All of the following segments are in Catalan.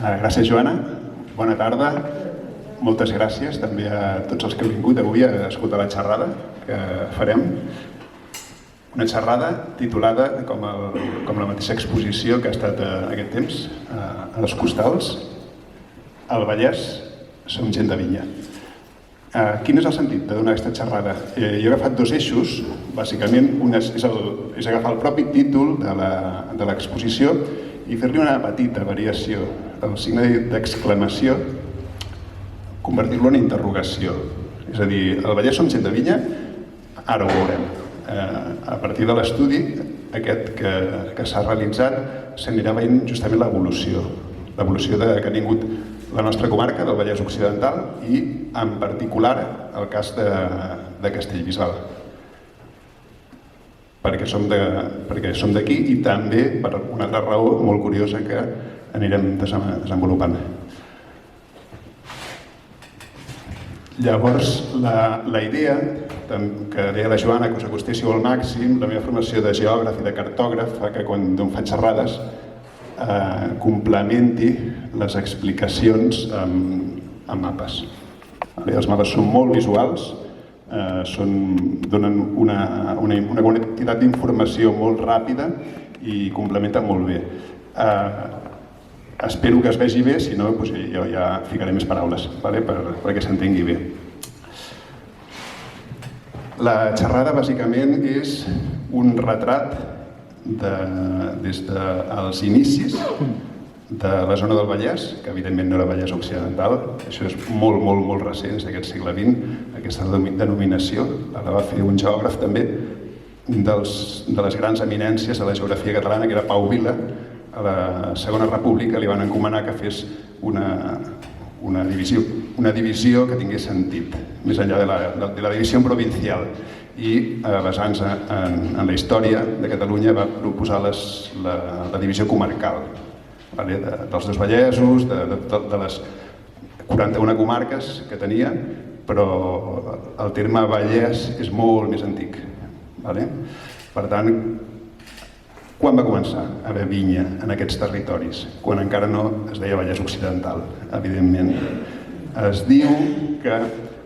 Gràcies, Joana. Bona tarda. Moltes gràcies també a tots els que heu vingut avui a escoltar la xerrada que farem. Una xerrada titulada, com la mateixa exposició que ha estat aquest temps, a les Costals, al Vallès som gent de vinya. Quin és el sentit de donar aquesta xerrada? Jo he agafat dos eixos, bàsicament, un és agafar el propi títol de l'exposició i fer-li una petita variació, el signe d'exclamació, convertir-lo en interrogació. És a dir, al Vallès som gent de vinya, ara ho veurem. A partir de l'estudi aquest que s'ha realitzat s'anirà veient justament l'evolució que ha tingut la nostra comarca del Vallès Occidental i en particular el cas de Castellbisbal, perquè som d'aquí i també per una altra raó molt curiosa que anirem desenvolupant. Llavors, la idea que deia la Joana, que us acostéssiu al màxim, la meva formació de geògraf i de cartògraf fa que quan faig xerrades complementi les explicacions amb mapes. Els mapes són molt visuals, donen una quantitat d'informació molt ràpida i complementen molt bé. Espero que es vegi bé, si no jo ja ficaré més paraules perquè s'entengui bé. La xerrada bàsicament és un retrat des dels inicis de la zona del Vallès, que evidentment no era Vallès Occidental, això és molt, molt, molt recent, és d'aquest segle XX, aquesta denominació, la va fer un geògraf també de les grans eminències de la geografia catalana, que era Pau Vila. A la Segona República li van encomanar que fes una divisió que tingués sentit, més enllà de la divisió provincial. I basant-se en la història de Catalunya va proposar la divisió comarcal dels dos Vallesos, de les 41 comarques que tenia, però el terme Vallès és molt més antic. Per tant, quan va començar a haver vinya en aquests territoris? Quan encara no es deia Vallès Occidental, evidentment. Es diu que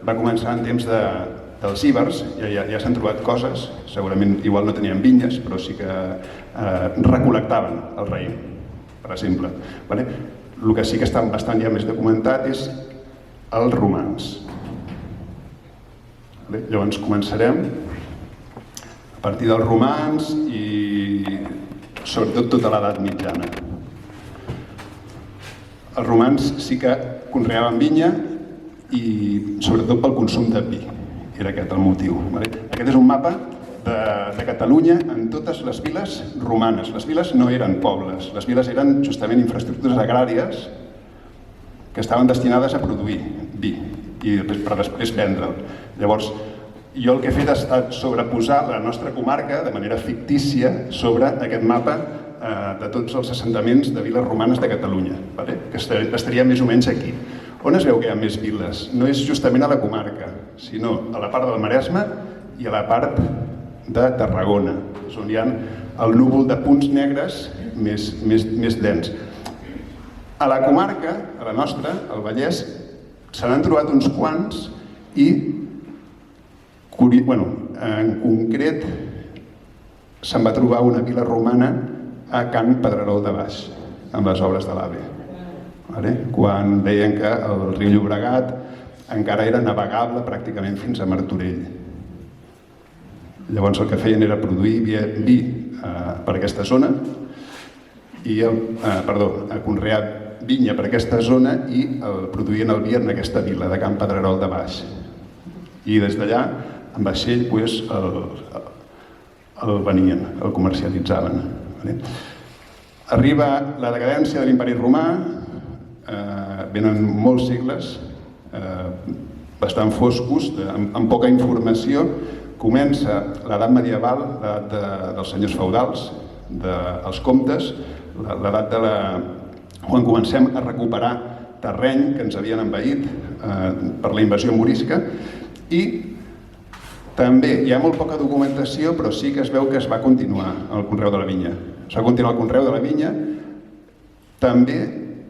va començar en temps dels íbers, ja s'han trobat coses, segurament igual no tenien vinyes, però sí que recol·lectaven el raïm, per exemple. El que sí que està bastant ja més documentat és els romans. Llavors començarem a partir dels romans i sobretot tota l'edat mitjana. Els romans sí que conreaven vinya i sobretot pel consum de vi. Era aquest el motiu. Aquest és un mapa de Catalunya en totes les viles romanes. Les viles no eren pobles, les viles eren justament infraestructures agràries que estaven destinades a produir vi i per després vendre'l. Llavors, jo el que he fet ha estat sobreposar la nostra comarca de manera fictícia sobre aquest mapa de tots els assentaments de viles romanes de Catalunya, que estaria més o menys aquí. On es veu que hi ha més viles? No és justament a la comarca, sinó a la part del Maresme i a la part de Tarragona, on hi ha el núvol de punts negres més dens. A la comarca, a la nostra, al Vallès, se n'han trobat uns quants i en concret se'n va trobar una vila romana a Can Pedrerol de Baix, amb les obres de l'AVE, quan deien que el riu Llobregat encara era navegable pràcticament fins a Martorell. Llavors el que feien era produir vi per aquesta zona, conrear vinya per aquesta zona i produïen el vi en aquesta vila de Can Pedrerol de Baix. I des d'allà, en vaixell, el venien, el comercialitzaven. Arriba la decadència de l'imperi romà, venen molts segles bastant foscos, amb poca informació. Comença l'edat medieval, l'edat dels senyors feudals, dels comtes, l'edat quan comencem a recuperar terreny que ens havien envaït per la invasió morisca, i també hi ha molt poca documentació, però sí que es veu que es va continuar el conreu de la vinya. Es va continuar el conreu de la vinya també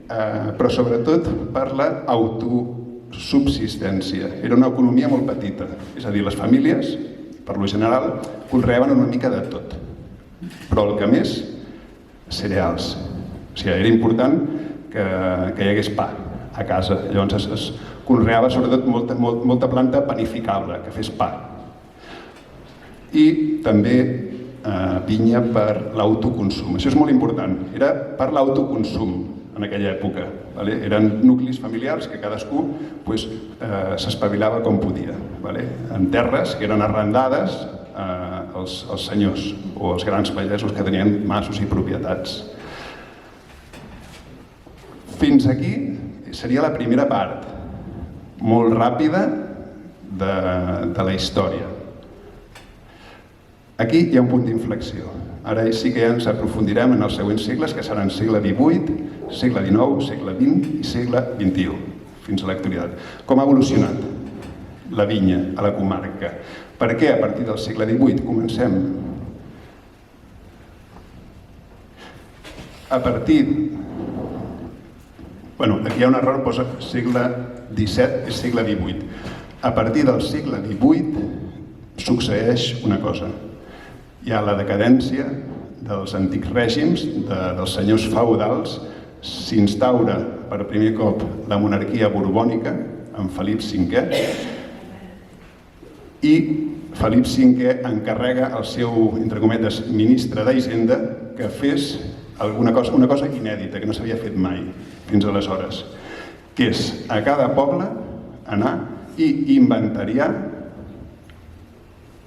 però sobretot per l'autosubsistència. Era una economia molt petita, és a dir, les famílies, per lo general, conreaven una mica de tot, però el que més, cereals. O sigui, era important que hi hagués pa a casa. Llavors es conreava sobretot molta planta panificable, que fes pa. I també vinya per l'autoconsum. Això és molt important. Era per l'autoconsum en aquella època. Eren nuclis familiars que cadascú s'espavilava com podia. En terres que eren arrendades als senyors o als grans pagesos que tenien masos i propietats. Fins aquí seria la primera part, molt ràpida, de la història. Aquí hi ha un punt d'inflexió. Ara sí que ja ens aprofundirem en els següents segles, que seran segle XVIII, segle XIX, segle XX i segle XXI, fins a l'actualitat. Com ha evolucionat la vinya a la comarca? Per què a partir del segle XVIII comencem? A partir... aquí hi ha un error, posa segle XVII i segle XVIII. A partir del segle XVIII succeeix una cosa. Hi ha la decadència dels antics règims, dels senyors feudals, s'instaura per primer cop la monarquia borbònica amb Felip V i Felip V encarrega al seu, entre cometes, ministre d'Hisenda que fes una cosa inèdita, que no s'havia fet mai fins aleshores, que és a cada poble anar i inventariar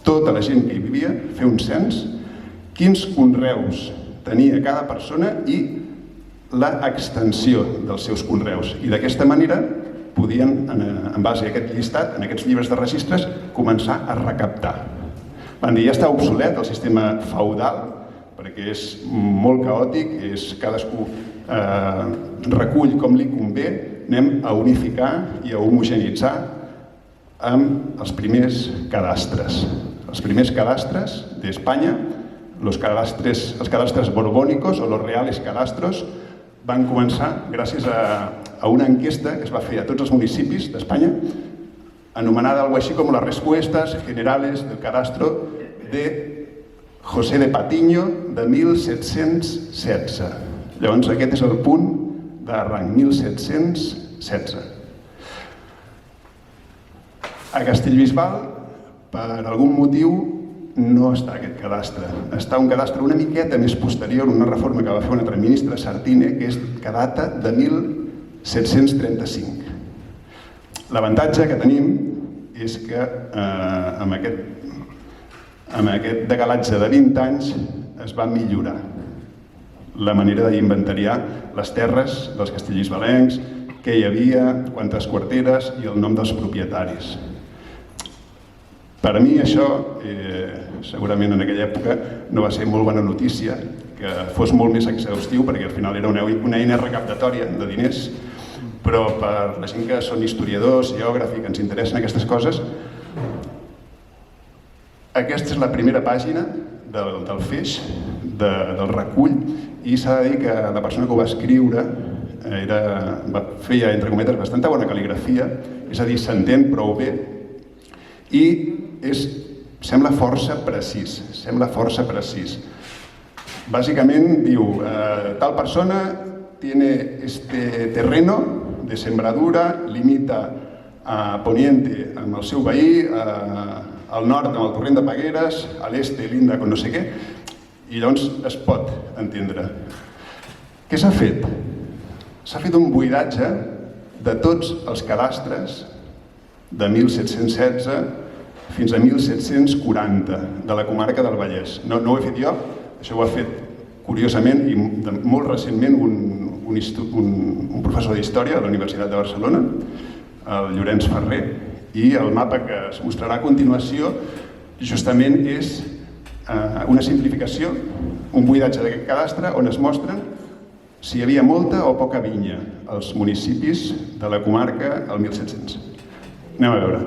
tota la gent que hi vivia, fer un cens, quins conreus tenia cada persona i l'extensió dels seus conreus. I d'aquesta manera podien, en base a aquest llistat, en aquests llibres de registres, començar a recaptar. Van dir, ja està obsolet el sistema feudal, perquè és molt caòtic, cadascú recull com li convé, anem a unificar i a homogeneïtzar amb els primers cadastres. Els primers cadastres d'Espanya, els cadastres borbónicos o los reales cadastros, van començar gràcies a una enquesta que es va fer a tots els municipis d'Espanya, anomenada algo així com las respuestas generales del cadastro de José de Patiño de 1716. Llavors aquest és el punt d'arranc, 1716. A Castellbisbal, per algun motiu, no està aquest cadastre. Està un cadastre una miqueta més posterior, una reforma que va fer un altre ministre, Sartine, que data de 1735. L'avantatge que tenim és que amb aquest decalatge de 20 anys es va millorar la manera d'inventariar les terres dels castellbisbalencs, què hi havia, quantes quarteres i el nom dels propietaris. Per a mi això, segurament en aquella època, no va ser molt bona notícia, que fos molt més exhaustiu, perquè al final era una eina recaptatòria de diners, però per la gent que són historiadors, geògrafs i que ens interessen aquestes coses, aquesta és la primera pàgina del feix, del recull, i s'ha de dir que la persona que ho va escriure feia, entre cometes, bastanta bona cal·ligrafia, és a dir, s'entén prou bé, i sembla força precís, Bàsicament diu, tal persona tiene este terreno de sembradura, limita a poniente amb el seu veí, al nord amb el torrent de Pagueres, a l'est linda con no sé què, i llavors es pot entendre. Què s'ha fet? S'ha fet un buidatge de tots els cadastres de 1716 fins a 1740 de la comarca del Vallès. No ho he fet jo, això ho ha fet curiosament i molt recentment un professor d'història de la Universitat de Barcelona, el Llorenç Ferrer, i el mapa que es mostrarà a continuació justament és una simplificació, un buidatge d'aquest cadastre on es mostren si hi havia molta o poca vinya als municipis de la comarca al 1700. Anem a veure.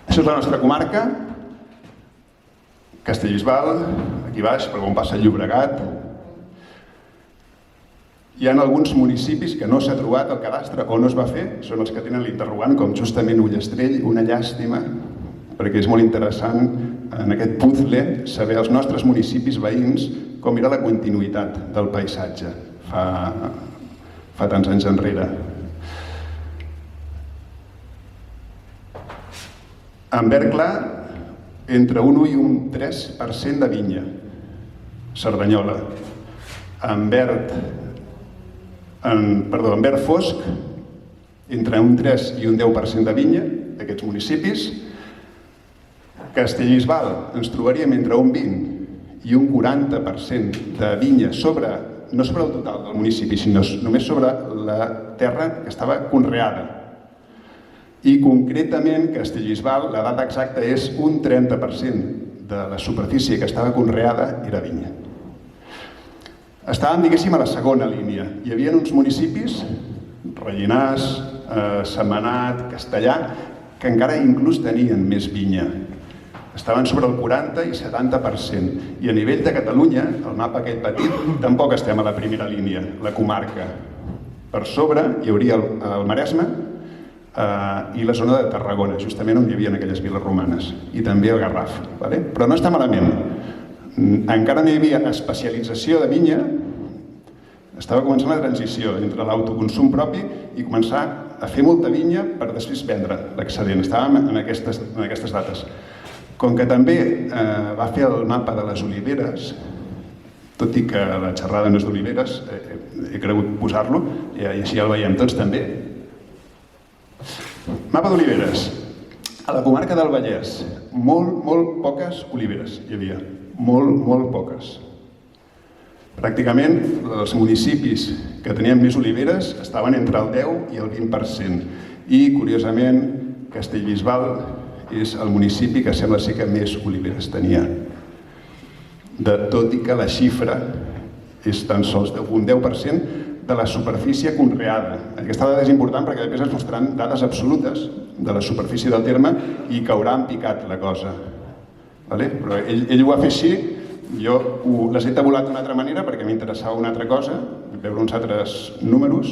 Això és la nostra comarca, Castellbisbal, aquí baix, per on passa el Llobregat, Hi ha alguns municipis que no s'ha trobat el cadastre o no es va fer, són els que tenen l'interrogant, com justament Ullastrell, una llàstima, perquè és molt interessant en aquest puzzle saber els nostres municipis veïns com era la continuïtat del paisatge fa tants anys enrere. En verd clar, entre un 1 i un 3% de vinya, Cerdanyola. En verd fosc, entre un 3 i un 10% de vinya, d'aquests municipis. Castellbisbal ens trobaríem entre un 20 i un 40% de vinya no sobre el total del municipi, sinó només sobre la terra que estava conreada. I concretament Castellbisbal, la data exacta és un 30% de la superfície que estava conreada era vinya. Estàvem, diguéssim, a la segona línia. Hi havia uns municipis, Rellinars, Sentmenat, Castellar, que encara inclús tenien més vinya. Estaven sobre el 40 i 70%. I a nivell de Catalunya, el mapa aquell petit, tampoc estem a la primera línia, la comarca. Per sobre hi hauria el Maresme i la zona de Tarragona, justament on hi havia aquelles viles romanes, i també el Garraf. Però no està malament. Encara no hi havia especialització de vinya, estava començant la transició entre l'autoconsum propi i començar a fer molta vinya per després vendre l'excedent. Estàvem en aquestes dates. Com que també va fer el mapa de les oliveres, tot i que la xerrada no és d'oliveres, he cregut posar-lo, i així el veiem tots també. Mapa d'oliveres. A la comarca del Vallès, molt poques oliveres hi havia. Molt poques. Pràcticament els municipis que tenien més oliveres estaven entre el 10 i el 20%. I, curiosament, Castellbisbal és el municipi que sembla ser que més oliveres tenia. Tot i que la xifra és tan sols d'un 10% de la superfície conreada. Aquesta dada és important perquè després ens mostraran dades absolutes de la superfície del terme i caurà en picat la cosa. Però ell ho va fer així, jo les he tabulat d'una altra manera perquè m'interessava una altra cosa, veure uns altres números,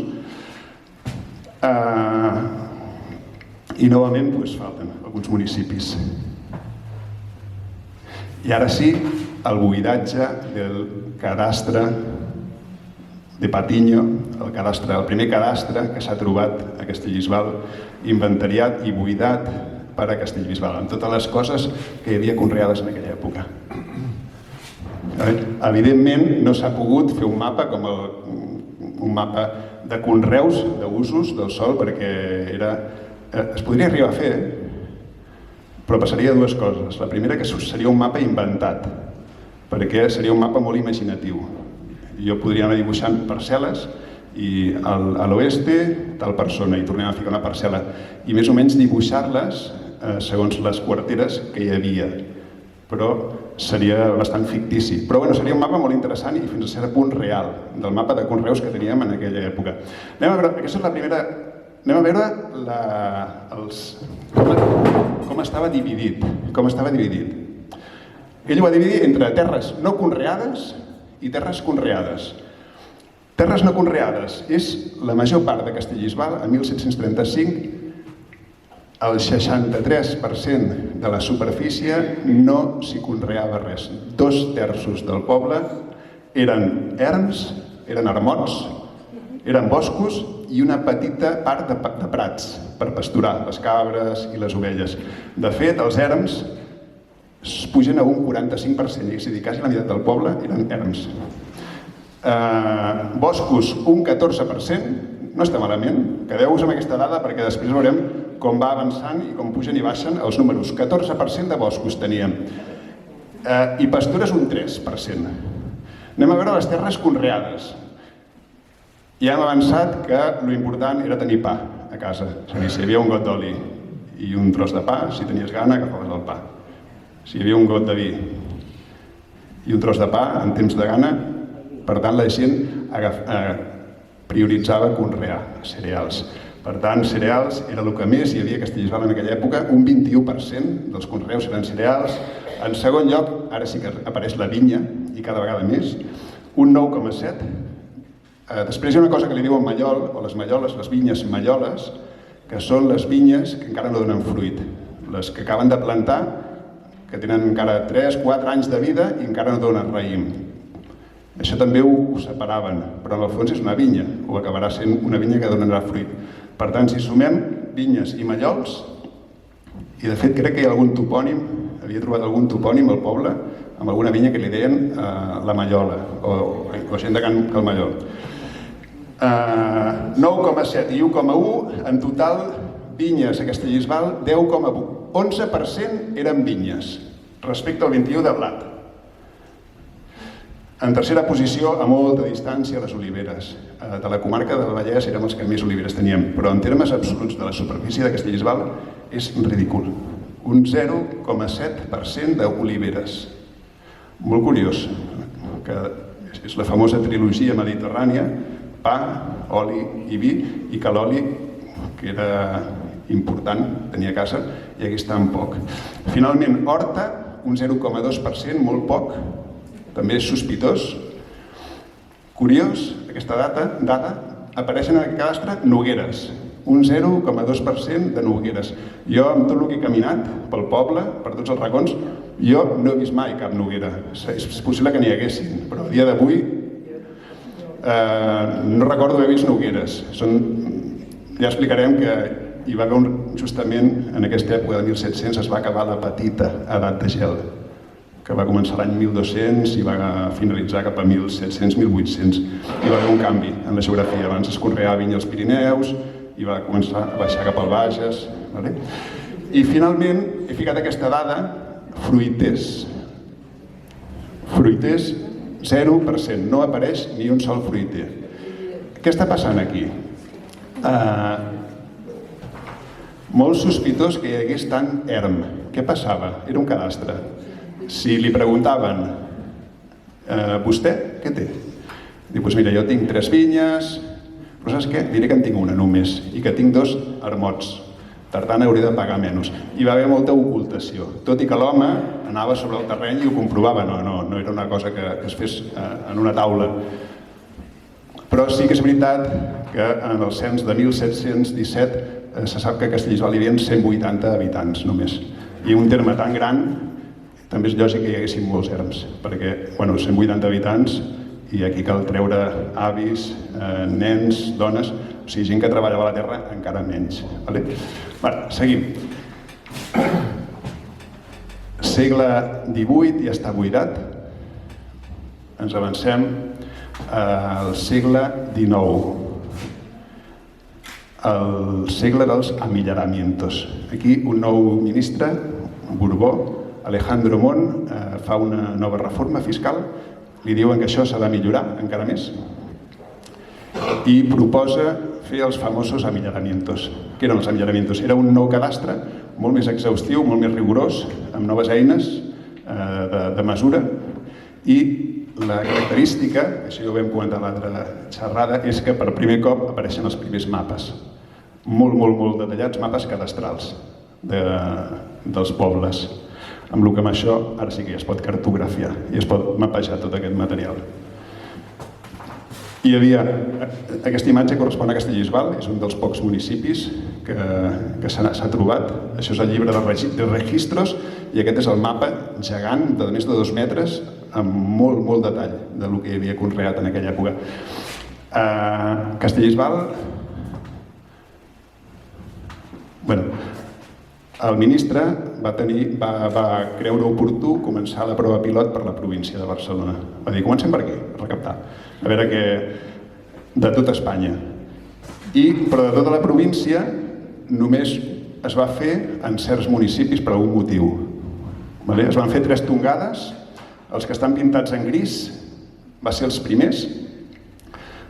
i novament falten alguns municipis. I ara sí, el buidatge del cadastre de Patiño, el primer cadastre que s'ha trobat a Castellbisbal, inventariat i buidat per a Castellbisbal, amb totes les coses que hi havia conreades en aquella època. Evidentment, no s'ha pogut fer un mapa com un mapa de conreus, d'usos del sòl, perquè es podria arribar a fer, però passaria dues coses. La primera, que seria un mapa inventat, perquè seria un mapa molt imaginatiu. Jo podria anar dibuixant parcel·les i a l'oeste tal persona, i tornem a ficar una parcel·la, i més o menys dibuixar-les segons les quarteres que hi havia. Però seria bastant fictici. Però seria un mapa molt interessant i fins a cert punt real, del mapa de conreus que teníem en aquella època. Aquesta és la primera. Anem a veure com estava dividit. Ell ho va dividir entre terres no conreades i terres conreades. Terres no conreades és la major part de Castellbisbal. A 1735 el 63% de la superfície no s'hi conreava res. 2/3 del poble eren erms, eren ermots, eren boscos i una petita part de prats per pasturar les cabres i les ovelles. De fet, els erms es pugen a un 45%, és a dir, quasi la meitat del poble eren erms. Boscos, un 14%, no està malament. Quedeu-vos amb aquesta dada perquè després veurem com va avançant i com pugen i baixen els números. 14% de boscos teníem. I pastures un 3%. Anem a veure les terres conreades. Ja hem avançat que l'important era tenir pa a casa. És a dir, si hi havia un got d'oli i un tros de pa, si tenies gana, agafaves el pa. Si hi havia un got de vi i un tros de pa, en temps de gana, per tant, la gent prioritzava conrear cereals. Per tant, cereals era el que més hi havia a Castellbisbal en aquella època. Un 21% dels conreus eren cereals. En segon lloc, ara sí que apareix la vinya, i cada vegada més. Un 9,7%. Després hi ha una cosa que li diuen mallol, o les malloles, les vinyes malloles, que són les vinyes que encara no donen fruit. Les que acaben de plantar, que tenen encara 3-4 anys de vida i encara no donen raïm. Això també ho separaven, però en el fons és una vinya, o acabarà sent una vinya que donarà fruit. Per tant, si sumem vinyes i mallols, i de fet crec que hi ha algun topònim, havia trobat algun topònim al poble, amb alguna vinya que li deien la Mallola, o gent de Can Mallol. 9,7 i 1,1, en total, vinyes a Castellbisbal, 10,1. 11% eren vinyes, respecte al 21 de blat. En tercera posició, a molta distància, les oliveres. De la comarca del Vallès érem els que més oliveres teníem, però en termes absoluts de la superfície de Castellbisbal és ridícul. Un 0,7% d'oliveres. Molt curiós, que és la famosa trilogia mediterrània, pa, oli i vi, i que l'oli, que era important, tenia a casa, i aquí està en poc. Finalment, horta, un 0,2%, molt poc, també és sospitós. Curiós, aquesta dada, apareixen en el cadastre nogueres, un 0,2% de nogueres. Jo, amb tot el que he caminat pel poble, per tots els racons, jo no he vist mai cap noguera. És possible que n'hi haguessin, però a dia d'avui no recordo haver vist nogueres. Ja explicarem que hi va haver justament en aquesta època de 1700 es va acabar la petita edat de gel, que va començar l'any 1200 i va finalitzar cap a 1700-1800. Hi va haver un canvi en la geografia. Abans es conreava vinya als Pirineus i va començar a baixar cap al Bages. I finalment he ficat aquesta dada, fruiters. Fruiters, 0%, no apareix ni un sol fruiter. Què està passant aquí? Molt sospitós que hi hagués tant erm. Què passava? Era un cadastre. Si li preguntaven, vostè què té? Diu, doncs mira, jo tinc 3 vinyes, però saps què? Diré que en tinc una només i que tinc 2 ermots. Per tant, hauré de pagar menys. Hi va haver molta ocultació, tot i que l'home anava sobre el terreny i ho comprovava. No era una cosa que es fes en una taula. Però sí que és veritat que en el cens de 1717 se sap que a Castellbisbal hi havia 180 habitants només. I un terme tan gran, també és lògic que hi haguessin molts erms, perquè 180 habitants i aquí cal treure avis, nens, dones, o sigui, gent que treballava a la terra encara menys. Seguim. Segle XVIII ja està buidat. Ens avancem al segle XIX. El segle dels amillaramientos. Aquí un nou ministre, Borbó, Alejandro Mon, fa una nova reforma fiscal. Li diuen que això s'ha de millorar encara més i proposa fer els famosos amillaramientos. Què eren els amillaramientos? Era un nou cadastre molt més exhaustiu, molt més rigorós, amb noves eines de mesura, i la característica, això ja ho vam comentar a l'altra xerrada, és que per primer cop apareixen els primers mapes, molt detallats, mapes cadastrals dels pobles, amb el que amb això ara sí que ja es pot cartografiar i es pot mapejar tot aquest material. Hi havia, aquesta imatge correspon a Castellbisbal, és un dels pocs municipis que s'ha trobat. Això és el llibre de registros i aquest és el mapa gegant de més de 2 metres amb molt detall del que hi havia conreat en aquella època. Castellbisbal, el ministre va creure oportú començar la prova pilot per la província de Barcelona. Va dir, comencem per aquí, a recaptar. A veure què... de tota Espanya. Però de tota la província només es va fer en certs municipis per algun motiu. Es van fer 3 tongades, els que estan pintats en gris va ser els primers,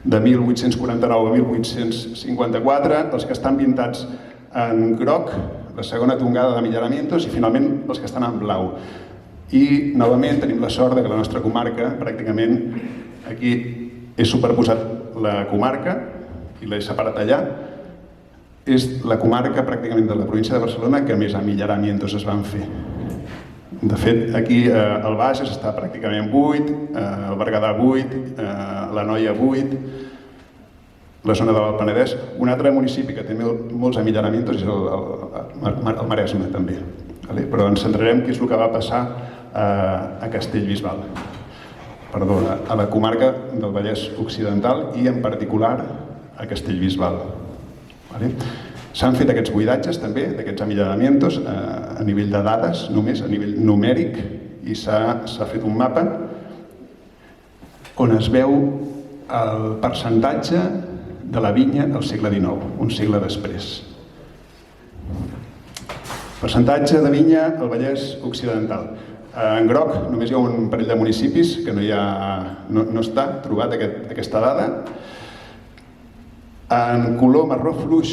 de 1849 a 1854, els que estan pintats en groc, la segona tongada d'amillaramientos, i finalment els que estan en blau. I novament tenim la sort que la nostra comarca, pràcticament, aquí he superposat la comarca i l'he separat allà, és la comarca pràcticament de la província de Barcelona que més amillaramientos es van fer. De fet, aquí el Bages està pràcticament buit, el Berguedà buit, l'Anoia buit, la zona de l'Alt Penedès. Un altre municipi que té molts amillanamientos és el Maresme, també. Però ens centrarem què és el que va passar a Castellbisbal, a la comarca del Vallès Occidental i en particular a Castellbisbal. S'han fet aquests buidatges també, d'aquests amillanamientos, a nivell de dades, només a nivell numèric, i s'ha fet un mapa on es veu el percentatge de la vinya al segle XIX, un segle després. Percentatge de vinya al Vallès Occidental. En groc només hi ha un parell de municipis que no està trobat aquesta dada. En color marró fluix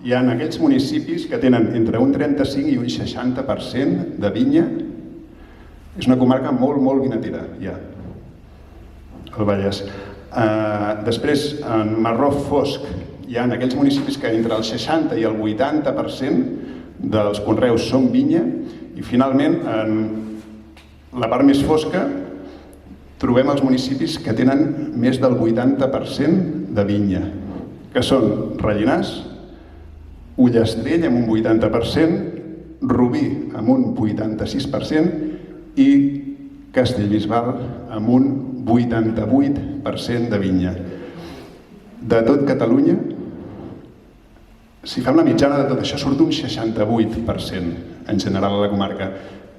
hi ha aquells municipis que tenen entre un 35 i un 60% de vinya. És una comarca molt vinatera, ja, el Vallès. Després, en marró fosc, hi ha aquells municipis que entre el 60 i el 80% dels conreus són vinya, i finalment, en la part més fosca, trobem els municipis que tenen més del 80% de vinya, que són Rellinars, Ullastrell amb un 80%, Rubí amb un 86% i Castellbisbal amb un 88% de vinya. De tot Catalunya, si fem la mitjana de tot això, surt un 68% en general a la comarca.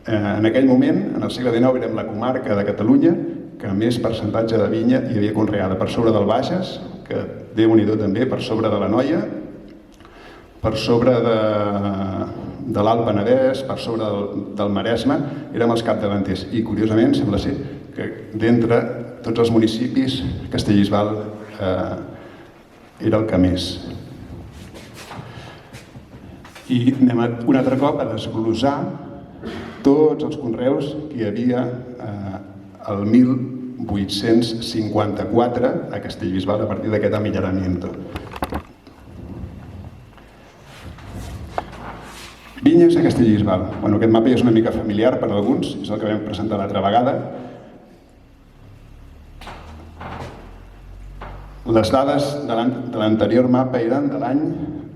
En aquell moment, en el segle XIX, érem la comarca de Catalunya que més percentatge de vinya hi havia conreada, per sobre del Bages, que Déu-n'hi-do també, per sobre de l'Anoia, per sobre de l'Alt Penedès, per sobre del Maresme, érem els capdavanters. I, curiosament, sembla ser que d'entre tots els municipis, Castellbisbal era el que més. I anem un altre cop a desglosar tots els conreus que hi havia el 1854 a Castellbisbal a partir d'aquest amillanamiento. Vinyes a Castellbisbal. Aquest mapa ja és una mica familiar per a alguns, és el que vam presentar l'altra vegada. Les dades de l'anterior mapa eren de l'any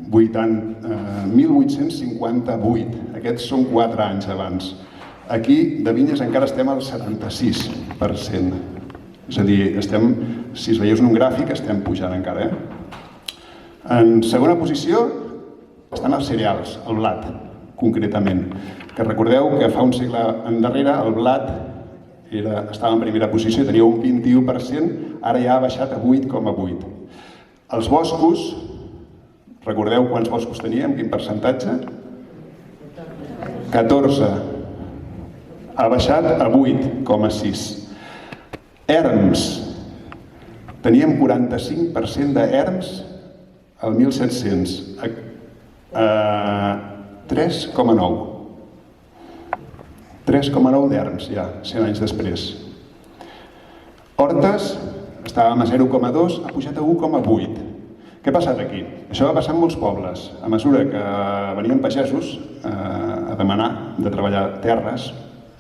1858. Aquests són 4 anys abans. Aquí, de vinyes, encara estem al 76%. És a dir, si es veieu en un gràfic, estem pujant encara. En segona posició estan els cereals, el blat, concretament. Que recordeu que fa un segle endarrere el blat estava en primera posició i tenia un 21%, ara ja ha baixat a 8,8%. Els boscos, recordeu quants boscos teníem, quin percentatge? 14%. Ha baixat a 8,6%. Erms. Teníem 45% d'erms al 1700. 3,9%. 3,9% d'erms, ja, 100 anys després. Hortes, estàvem a 0,2%, ha pujat a 1,8%. Què ha passat aquí? Això va passar en molts pobles. A mesura que venien pagesos a demanar de treballar terres,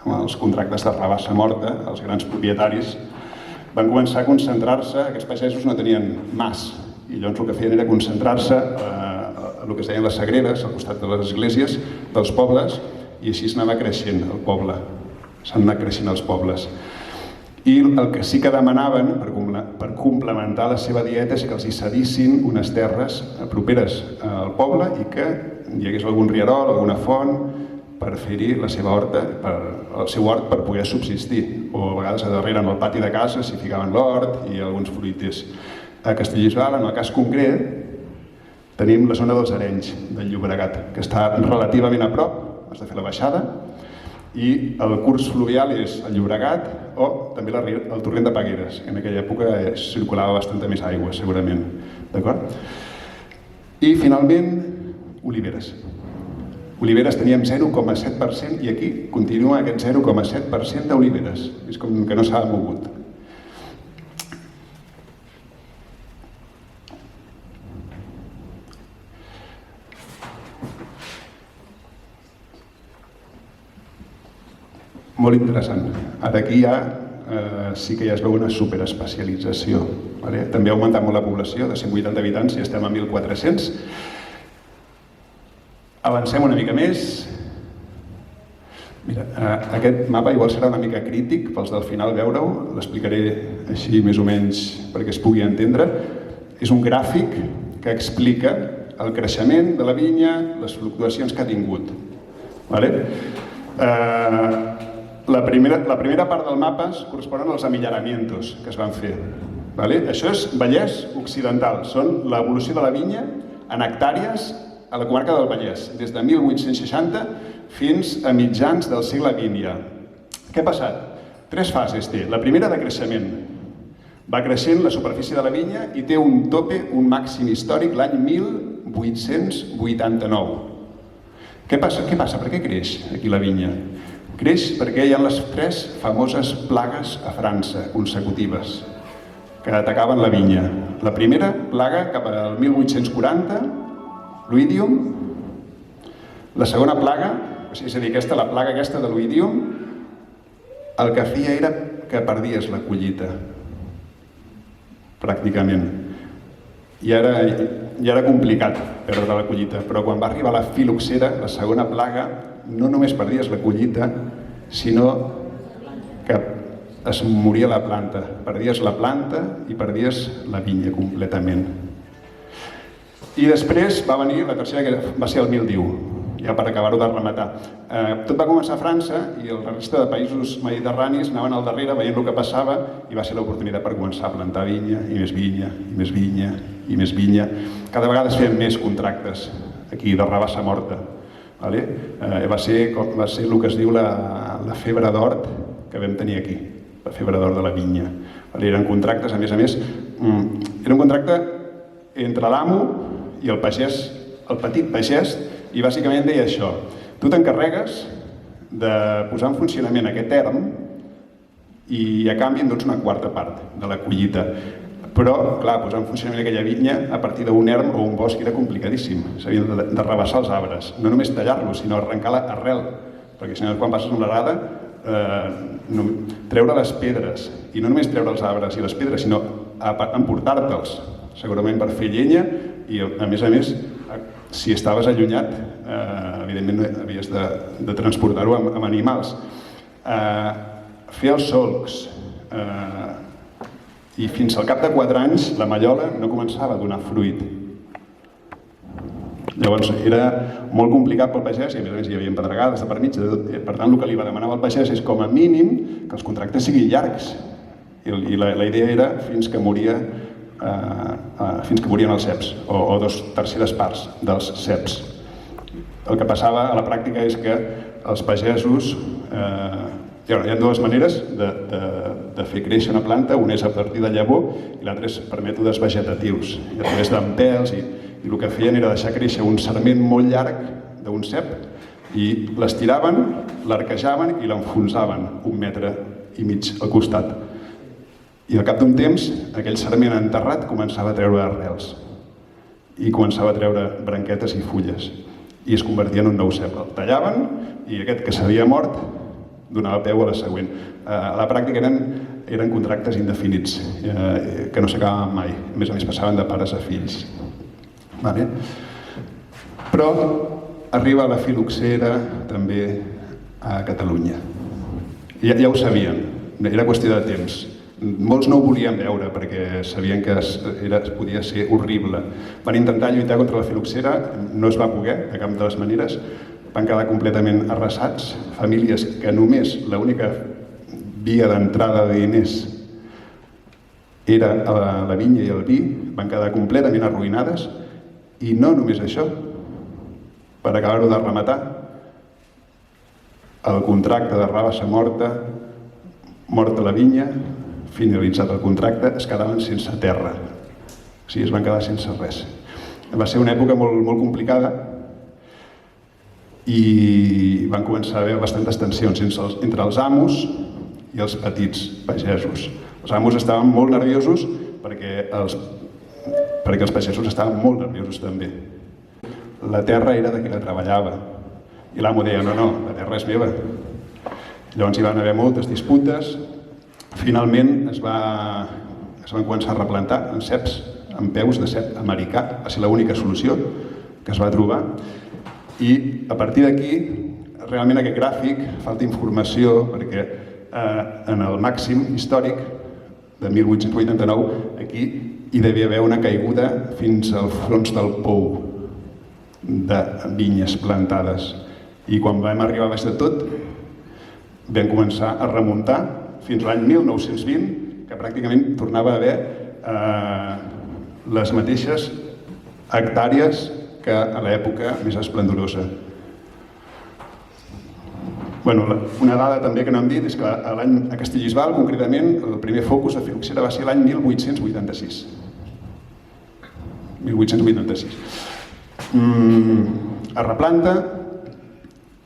amb els contractes de rabassa morta, els grans propietaris, van començar a concentrar-se, aquests pagesos no tenien mas, i llavors el que feien era concentrar-se a el que es deien les sagreres, al costat de les esglésies dels pobles, i així s'anava creixent el poble, s'han anat creixent els pobles. I el que sí que demanaven, per complementar la seva dieta, és que els hi cedissin unes terres properes al poble i que hi hagués algun rierol, alguna font, per fer-hi la seva horta, el seu hort per poder subsistir. O a vegades a darrere, en el pati de casa, s'hi ficaven l'hort i alguns fruiters. A Castellbisbal, en el cas concret, tenim la zona dels Arenys, del Llobregat, que està relativament a prop, has de fer la baixada, i el curs fluvial és el Llobregat o també el torrent de Pagueres. En aquella època circulava bastanta més aigua, segurament. D'acord? I finalment, oliveres. Oliveres teníem 0,7% i aquí continua aquest 0,7% d'oliveres. És com que no s'ha mogut. Molt interessant. Ara aquí ja sí que ja es veu una superespecialització. També ha augmentat molt la població, de 180 habitants i estem a 1.400. Avancem una mica més. Mira, aquest mapa igual serà una mica crític pels del final veure-ho, l'explicaré així més o menys perquè es pugui entendre. És un gràfic que explica el creixement de la vinya, les fluctuacions que ha tingut. La primera part del mapa corresponen als amillaramientos que es van fer. Això és Vallès Occidental, són l'evolució de la vinya en hectàrees a la comarca del Vallès, des de 1860 fins a mitjans del segle XX ja. Què ha passat? 3 fases té. La primera de creixement. Va creixent la superfície de la vinya i té un tope, un màxim històric l'any 1889. Què passa? Per què creix aquí la vinya? Creix perquè hi ha les 3 famoses plagues a França consecutives que atacaven la vinya. La primera plaga cap al 1840, l'oïdium. La segona plaga, és a dir, la plaga aquesta de l'oïdium, el que feia era que perdies la collita, pràcticament. I era complicat perdre la collita, però quan va arribar la filoxera, la segona plaga, no només perdies la collita, sinó que es moria la planta. Perdies la planta i perdies la vinya completament. I després va venir la tercera, que va ser el mildiu, ja per acabar-ho de rematar. Tot va començar a França i el resta de països mediterranis anaven al darrere veient el que passava i va ser l'oportunitat per començar a plantar vinya, i més vinya, i més vinya, i més vinya. Cada vegada es feien més contractes aquí de rabassa morta. Va ser el que es diu la febre d'hort que vam tenir aquí, la febre d'or de la vinya. Eren contractes, a més, era un contracte entre l'amo i el pagès, el petit pagès, i bàsicament deia això: tu t'encarregues de posar en funcionament aquest erm i a canvi em dones una quarta part de la collita. Però, clar, posar en funcionament aquella vinya a partir d'un erm o un bosc era complicadíssim. S'havien de rebassar els arbres, no només tallar-los, sinó arrencar l'arrel, perquè si no, quan passes amb l'arada, treure les pedres, i no només treure els arbres i les pedres, sinó emportar-te'ls, segurament per fer llenya, i a més, si estaves allunyat, evidentment havies de transportar-ho amb animals. Fer els solcs, i fins al cap de 4 anys la mallola no començava a donar fruit. Llavors era molt complicat pel pagès i a més hi havia pedregades de per mig. Per tant, el que li va demanar al pagès és com a mínim que els contractes siguin llargs. I la idea era fins que morien els ceps, o 2/3 parts dels ceps. El que passava a la pràctica és que els pagesos... Hi ha 2 maneres de fer créixer una planta, una és a partir de llavor i l'altra és per mètodes vegetatius, a través d'empels, i el que feien era deixar créixer un sarment molt llarg d'un cep i l'estiraven, l'arquejaven i l'enfonsaven 1,5 metres al costat. I al cap d'un temps, aquell sarment enterrat començava a treure arrels i començava a treure branquetes i fulles i es convertia en un nou cep. El tallaven i aquest que s'havia mort donava peu a la següent. A la pràctica eren contractes indefinits, que no s'acabaven mai. A més passaven de pares a fills. Però arriba la filoxera també a Catalunya. Ja ho sabien, era qüestió de temps. Molts no ho volien veure perquè sabien que podia ser horrible. Van intentar lluitar contra la filoxera, no es va poder, de cap de les maneres. Van quedar completament arrasats, famílies que només l'única via d'entrada de diners era la vinya i el vi, van quedar completament arruïnades, i no només això, per acabar-ho de rematar, el contracte de rabassa morta la vinya, finalitzat el contracte, es quedaven sense terra, o sigui, es van quedar sense res. Va ser una època molt complicada, i van començar a haver bastantes tensions entre els amos i els petits pagesos. Els amos estaven molt nerviosos perquè els pagesos estaven molt nerviosos també. La terra era de qui la treballava i l'amo deia, no, la terra és meva. Llavors hi van haver moltes disputes Finalment es van començar a replantar en ceps, en peus de cep americà, va ser l'única solució que es va trobar. I a partir d'aquí, realment aquest gràfic, falta informació, perquè en el màxim històric de 1889, aquí hi devia haver una caiguda fins al fons del pou de vinyes plantades. I quan vam arribar a baix de tot, vam començar a remuntar fins l'any 1920, que pràcticament tornava a haver les mateixes hectàrees que a l'època més esplendorosa. Una dada també que no hem dit és que a Castellbisbal, concretament, el primer focus de fil·loxera va ser l'any 1886. 1886. Es replanta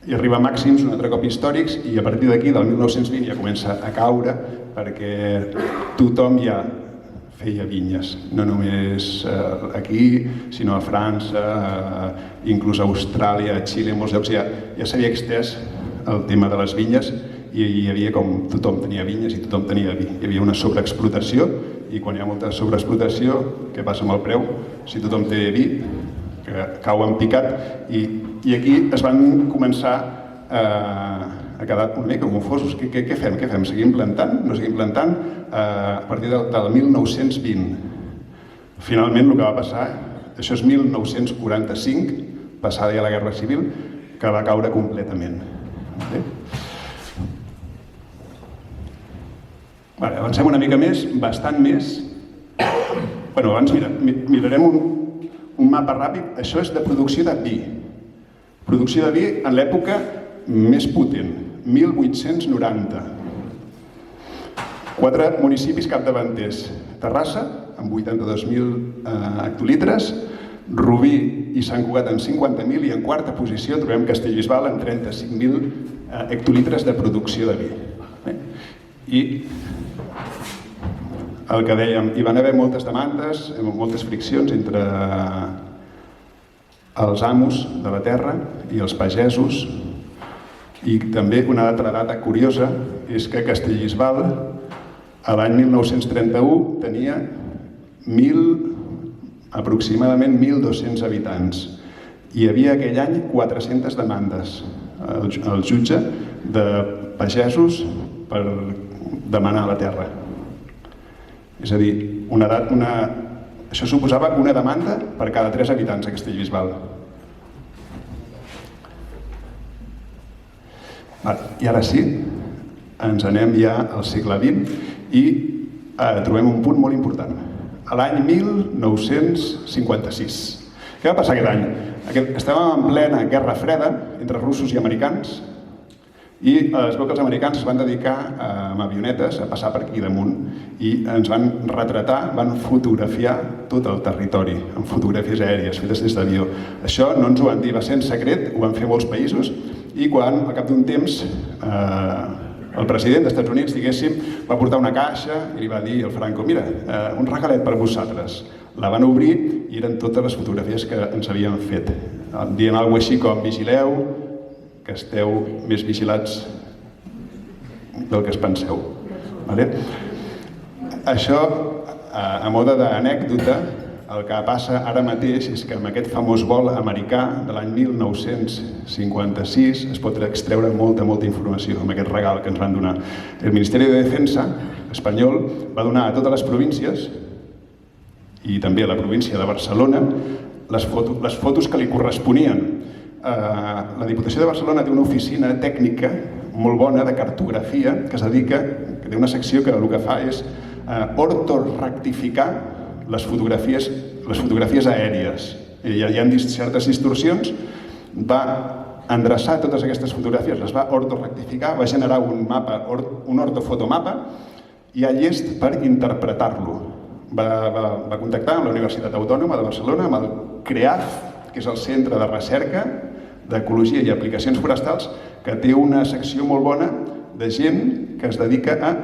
i arriba a màxims un altre cop històrics i a partir d'aquí, del 1920, ja comença a caure perquè tothom ja feia vinyes, no només aquí, sinó a França, inclús a Austràlia, a Xile, en molts llocs ja s'havia extès el tema de les vinyes i hi havia com tothom tenia vinyes i tothom tenia vi. Hi havia una sobreexplotació i quan hi ha molta sobreexplotació, què passa amb el preu? Si tothom té vi, que cau en picat i aquí es van començar a quedar una mica confosos. Què fem? Seguim plantant? No seguim plantant? A partir del 1920. Finalment el que va passar, això és 1945, passada ja la Guerra Civil, que va caure completament. Avancem una mica més, bastant més. Abans mirarem un mapa ràpid. Això és de producció de vi. Producció de vi en l'època més potent, 1890. 4 municipis capdavanters. Terrassa, amb 82.000 hectolitres, Rubí i Sant Cugat amb 50.000 i en quarta posició trobem Castellbisbal amb 35.000 hectolitres de producció de vi. I el que dèiem, hi van haver moltes demandes, moltes friccions entre els amos de la terra i els pagesos i també una altra data curiosa és que Castellbisbal a l'any 1931 tenia aproximadament 1.200 habitants. Hi havia aquell any 400 demandes al jutge de pagesos per demanar la terra. És a dir, això suposava una demanda per cada 3 habitants a Castellbisbal. I ara sí, ens anem ja al segle XX i trobem un punt molt important. A l'any 1956. Què va passar aquest any? Estàvem en plena Guerra Freda entre russos i americans i es veu que els americans es van dedicar amb avionetes a passar per aquí damunt i ens van retratar, van fotografiar tot el territori amb fotografies aèries fetes des d'avió. Això no ens ho van dir, va ser en secret, ho van fer molts països i quan al cap d'un temps el president dels Estats Units, diguéssim, va portar una caixa i li va dir al Franco, mira, un regalet per vosaltres. La van obrir i eren totes les fotografies que ens havien fet. Dient alguna cosa així com, vigileu, que esteu més vigilats del que es penseu. Això, a mode d'anècdota, el que passa ara mateix és que amb aquest famós vol americà de l'any 1956 es pot extreure molta informació amb aquest regal que ens van donar. El Ministeri de Defensa espanyol va donar a totes les províncies i també a la província de Barcelona les fotos que li corresponien. La Diputació de Barcelona té una oficina tècnica molt bona de cartografia que es dedica, que té una secció que el que fa és ortorectificar les fotografies aèries. Hi ha certes distorsions, va endreçar totes aquestes fotografies, les va ortorectificar, va generar un ortofotomapa i ha llest per interpretar-lo. Va contactar amb la Universitat Autònoma de Barcelona, amb el CREAF, que és el Centre de Recerca d'Ecologia i Aplicacions Forestals, que té una secció molt bona de gent que es dedica a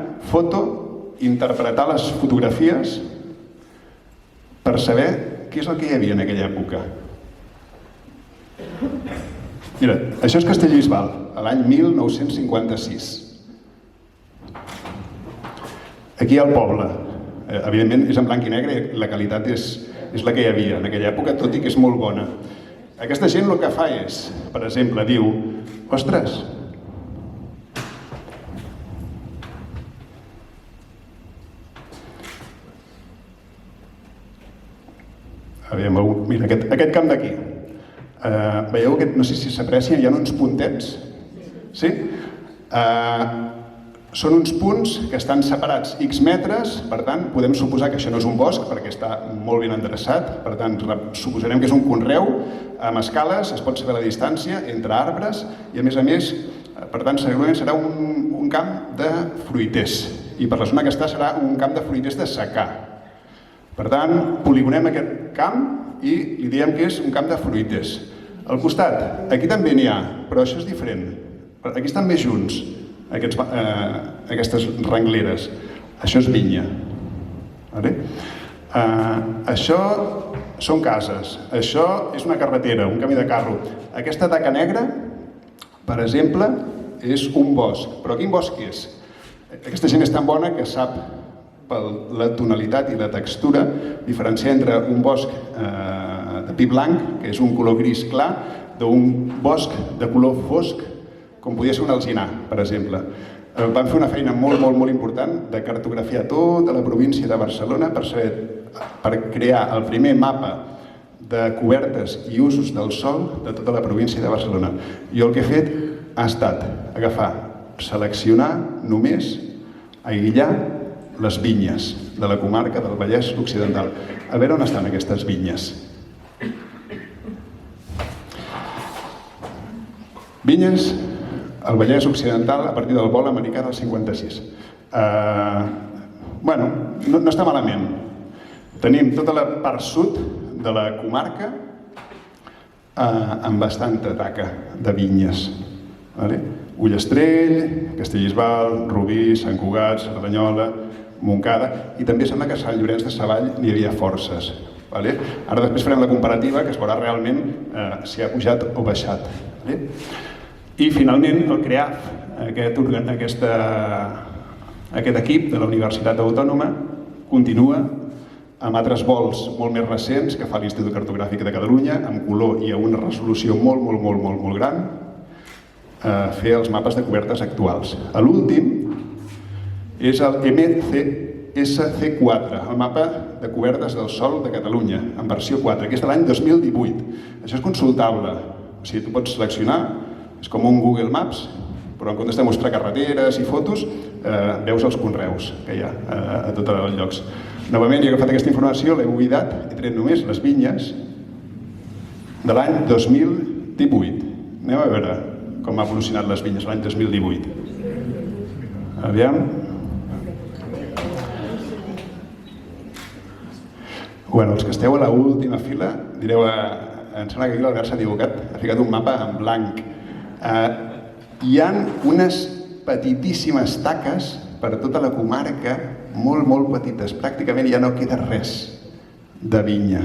interpretar les fotografies per saber què és el que hi havia en aquella època. Mira, això és Castellbisbal, l'any 1956. Aquí al poble, evidentment és en blanc i negre i la qualitat és la que hi havia en aquella època, tot i que és molt bona. Aquesta gent el que fa és, per exemple, diu, ostres, mira, aquest camp d'aquí, veieu, no sé si s'aprecia, hi ha uns puntets, sí? Són uns punts que estan separats X metres, per tant, podem suposar que això no és un bosc perquè està molt ben endreçat, per tant, suposarem que és un conreu amb escales, es pot saber la distància entre arbres i, a més, per tant, segurament serà un camp de fruiters i per la zona que està serà un camp de fruiters de secà. Per tant, poligonem aquest camp i li diem que és un camp de fruiters. Al costat, aquí també n'hi ha, però això és diferent. Aquí estan més junts. Aquestes rengleres. Això és vinya. Això són cases. Això és una carretera, un camí de carro. Aquesta taca negra, per exemple, és un bosc. Però quin bosc és? Aquesta gent és tan bona que sap per la tonalitat i la textura diferenciar entre un bosc de pi blanc, que és un color gris clar, d'un bosc de color fosc, com podia ser un alzinar, per exemple. Van fer una feina molt important de cartografiar tota la província de Barcelona per crear el primer mapa de cobertes i usos del sòl de tota la província de Barcelona. Jo el que he fet ha estat agafar, seleccionar només, aïllar les vinyes de la comarca del Vallès Occidental. A veure on estan aquestes vinyes. Vinyes al Vallès Occidental a partir del vol americà del 56. Bueno, no està malament. Tenim tota la part sud de la comarca amb bastanta taca de vinyes. Ullastrell, Castellbisbal, Rubí, Sant Cugat, Cerdanyola, Montcada, i també sembla que a Sant Llorenç de Savall n'hi havia forces. Ara després farem la comparativa que es veurà realment si ha pujat o baixat. I finalment el CREAF, aquest equip de la Universitat Autònoma, continua amb altres vols molt més recents que fa l'Institut Cartogràfic de Catalunya, amb color i a una resolució molt gran, fer els mapes de cobertes actuals. L'últim és el MCSC4, el mapa de cobertes del sòl de Catalunya, en versió 4, que és de l'any 2018. Això és consultable, o sigui, tu pots seleccionar, és com un Google Maps, però en comptes de mostrar carreteres i fotos, veus els conreus que hi ha a tots els llocs. Novament, he agafat aquesta informació, l'he buidat, he tret només les vinyes de l'any 2018. Anem a veure com ha evolucionat les vinyes l'any 2018. Aviam. Bueno, els que esteu a l'última fila, direu, em sembla que aquí l'Albert s'ha equivocat, ha ficat un mapa en blanc. Hi ha unes petitíssimes taques per tota la comarca, molt petites, pràcticament ja no queda res de vinya,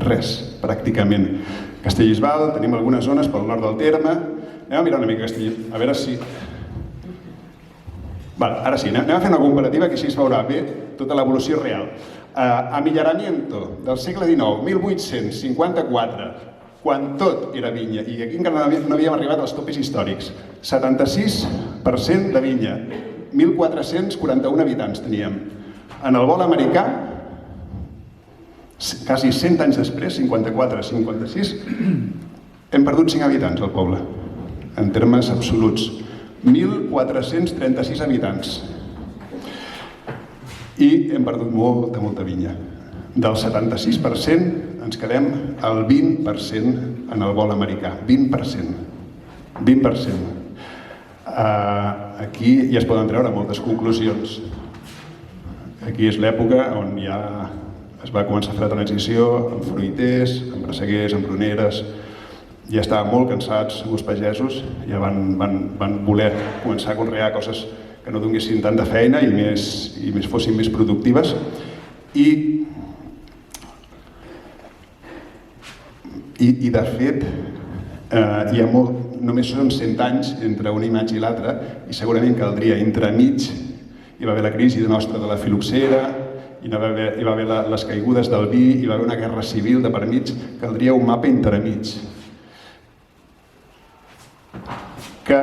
res, pràcticament. Castellbisbal, tenim algunes zones pel nord del terme, anem a mirar una mica Castellbisbal, a veure si... Ara sí, anem a fer una comparativa que així es veurà bé tota l'evolució real. Amillaramiento del segle XIX, 1854, quan tot era vinya, i aquí encara no havíem arribat als topis històrics. 76% de vinya, 1.441 habitants teníem. En el vol americà, quasi 100 anys després, 54-56, hem perdut 5 habitants al poble, en termes absoluts. 1.436 habitants. I hem perdut molta vinya. Del 76% ens quedem al 20% en el vol americà. 20%. Aquí ja es poden treure moltes conclusions. Aquí és l'època on ja es va començar a fer la transició amb fruiters, amb presseguers, amb pruneres. Ja estaven molt cansats els pagesos, ja van voler començar a conrear coses que no donguessin tanta feina i fossin més productives. I de fet, hi ha només són 100 anys entre una imatge i l'altra, i segurament caldria entremig hi va haver la crisi nostra de la filoxera, hi va haver les caigudes del vi, hi va haver una guerra civil de per mig, caldria un mapa intermig que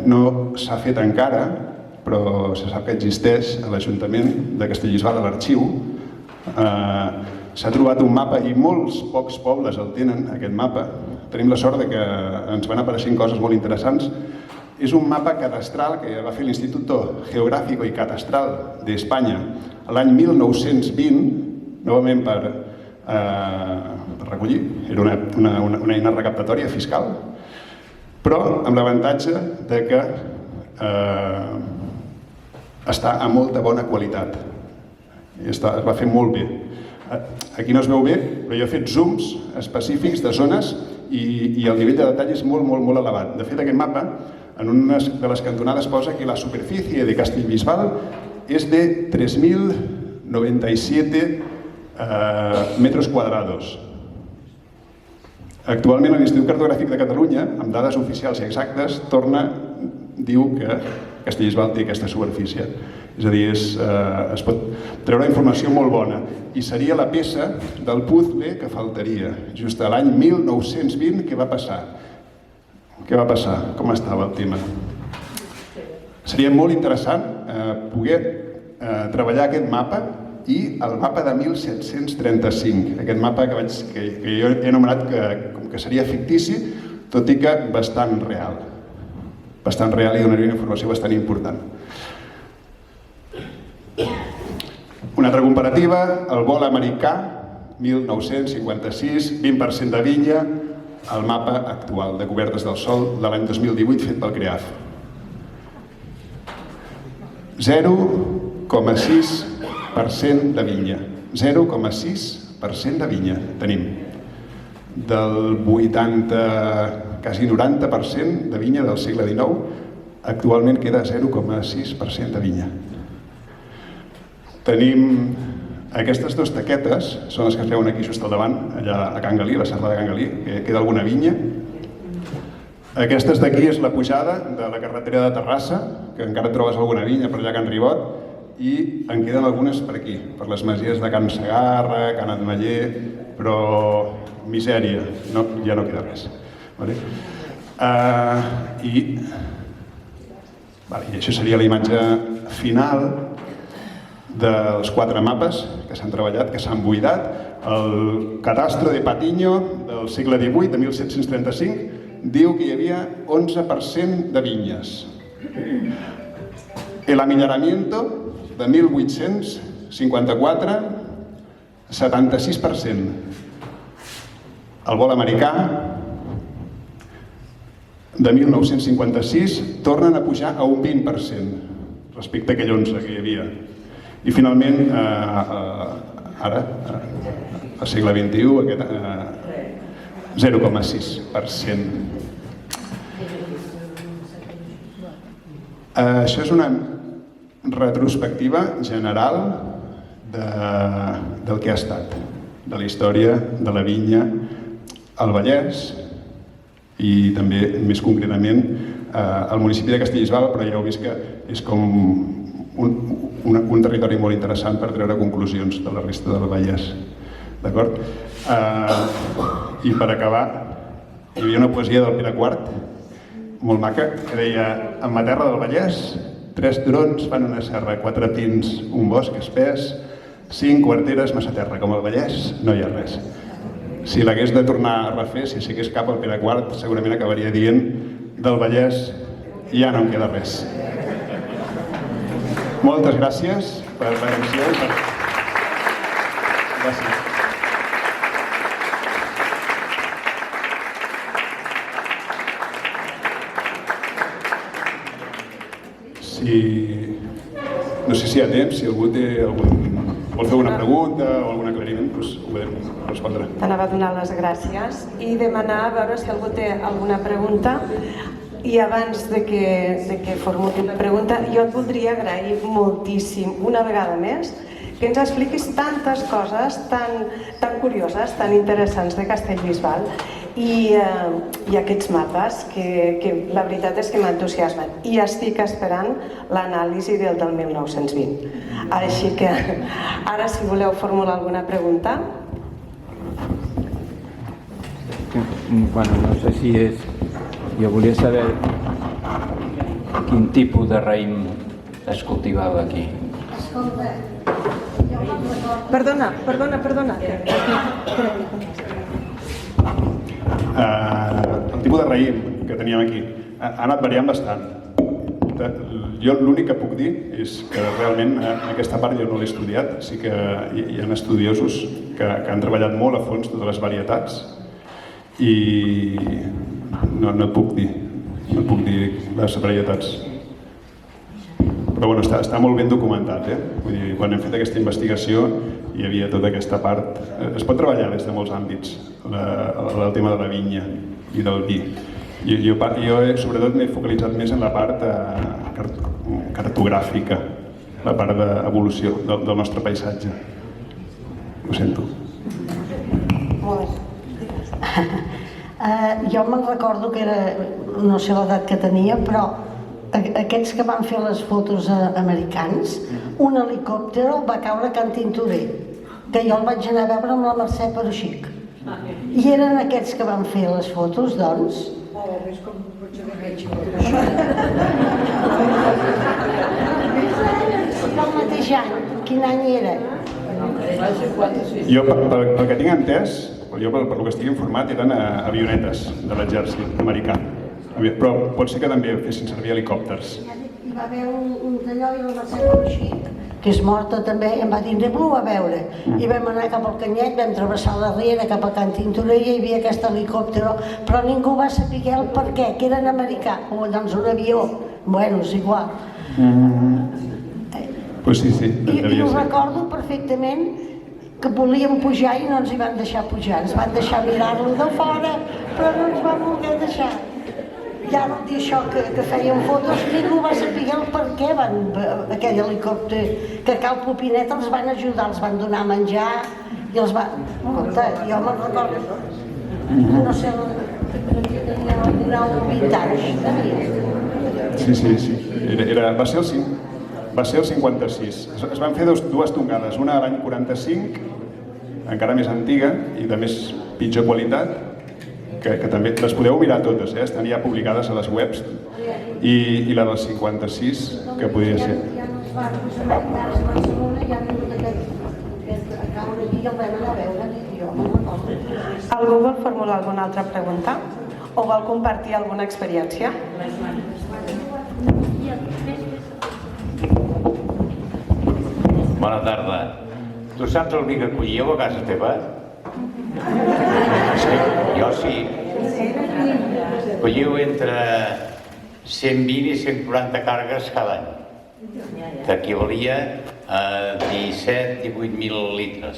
no s'ha fet encara, però se sap que existeix a l'Ajuntament de Castellbisbal, a l'arxiu. S'ha trobat un mapa i molts pocs pobles el tenen, aquest mapa. Tenim la sort que ens van apareixent coses molt interessants. És un mapa cadastral que va fer l'Instituto Geográfico y Catastral d'Espanya l'any 1920, novament per recollir. Era una eina recaptatòria fiscal, però amb l'avantatge que està a molta bona qualitat. Es va fer molt bé. Aquí no es veu bé, però jo he fet zooms específics de zones i el nivell de detall és molt, molt, molt elevat. De fet, aquest mapa, en una de les cantonades posa que la superfície de Castellbisbal és de 3.097 metros quadrados. Actualment l'Institut Cartogràfic de Catalunya, amb dades oficials i exactes, diu que Castellbisbal té aquesta superfície. És a dir, es pot treure informació molt bona i seria la peça del puzzle que faltaria. Just a l'any 1920, què va passar? Què va passar? Com estava el tema? Seria molt interessant poder treballar aquest mapa i el mapa de 1735, aquest mapa que jo he anomenat que seria fictici, tot i que bastant real. Bastant real i donaria una informació bastant important. Una altra comparativa, el vol americà, 1956, 20% de vinya, el mapa actual de cobertes del sòl de l'any 2018 fet pel CREAF. 0,6% de vinya. 0,6% de vinya tenim. Del 80, quasi 90% de vinya del segle XIX, actualment queda 0,6% de vinya. Tenim aquestes dues taquetes, són les que es veuen aquí just al davant, allà a Can Galí, a la serra de Can Galí, que queda alguna vinya. Aquestes d'aquí és la pujada de la carretera de Terrassa, que encara trobes alguna vinya per allà a Can Ribot, i en queden algunes per aquí, per les masies de Can Segarra, Can Atmeller, però misèria, ja no queda res. I això seria la imatge final dels 4 mapes que s'han treballat, que s'han buidat. El Catastro de Patiño del segle XVIII, de 1735, diu que hi havia 11% de vinyes. El Amilaramiento, de 1854, 76%. El vol americà, de 1956, tornen a pujar a un 20% respecte a aquell 11% que hi havia. I finalment, ara, al segle XXI, 0,6%. Això és una retrospectiva general del que ha estat, de la història de la vinya al Vallès i també, més concretament, al municipi de Castellbisbal, però ja heu vist que és com un territori molt interessant per treure conclusions de la resta del Vallès. D'acord? I per acabar, hi havia una poesia del Pere IV, molt maca, que deia: en ma terra del Vallès, 3 turons fan una serra, 4 pins, un bosc espès, 5 quarteres, massa terra. Com al Vallès no hi ha res. Si l'hagués de tornar a refer, si s'hagués cap al Pere IV, segurament acabaria dient: del Vallès ja no en queda res. Moltes gràcies per l'atenció. Gràcies. No sé si hi ha temps, si algú vol fer alguna pregunta o algun aclariment, doncs ho podem respondre. T'anava a donar les gràcies i demanar a veure si algú té alguna pregunta. I abans de que formuli la pregunta, jo et voldria agrair moltíssim, una vegada més, que ens expliquis tantes coses tan curioses, tan interessants de Castellbisbal. i aquests mapes que la veritat és que m'entusiasmen i estic esperant l'anàlisi del 1920. Així que ara, si voleu formular alguna pregunta. Bueno, no sé si és... Jo volia saber quin tipus de raïm es cultivava aquí. Perdona. El tipus de raïm que teníem aquí ha anat variant bastant. Jo l'únic que puc dir és que realment aquesta part jo no l'he estudiat, sí que hi ha estudiosos que han treballat molt a fons totes les varietats i no et puc dir les varietats. Però bueno, està molt ben documentat, Vull dir, quan hem fet aquesta investigació hi havia tota aquesta part. Es pot treballar des de molts àmbits, el tema de la vinya i del vi. Jo sobretot m'he focalitzat més en la part cartogràfica, la part d'evolució del nostre paisatge. Ho sento. Molt bé. Jo me'n recordo que era, no sé l'edat que tenia, però aquests que van fer les fotos americans, un helicòpter va caure a Can Tintorer, que jo el vaig anar a veure amb la Mercè Peruxic. I eren aquests que van fer les fotos, doncs. El mateix any, quin any era? Jo, pel que tinc entès, jo pel que estic informat, eren avionetes de l'exèrcit americà. Però pot ser que també fessin servir helicòpters. Hi va haver un d'allò i la Mercè Peruxic, que és morta també, i em va dir, anem-lo a veure. I vam anar cap al Canyet, vam travessar la riera cap a Can Tintorer i hi havia aquest helicòpter, però ningú va saber el per què, que eren americà, o doncs un avió. Bueno, és igual. Pues sí, I ho recordo perfectament que volíem pujar i no ens hi van deixar pujar. Ens van deixar mirar-lo de fora, però no ens van voler deixar. I ara dir això que feien fotos, ningú va saber el per què aquell helicòpter, que a Cal Popinet els van ajudar, els van donar menjar i els van... Escolta, jo me'n recordo, no sé, tenia 19 o 20 anys, tenia. Sí. Va ser el 56. Es van fer dues tongades, una l'any 45, encara més antiga i de més pitjor qualitat, que també les podeu mirar totes, estan ja publicades a les webs, i la del 56, que podria ser. Ja no els barcos americans a Barcelona, ja han vingut a caure aquí i el vam anar a veure, jo me'n recordo. Algú vol formular alguna altra pregunta? O vol compartir alguna experiència? Bona tarda. Tu saps el vi que collíeu a casa teva? Jo sí. Colliu entre 120 i 140 cargues cada any, que equivalia a 17-18.000 litres.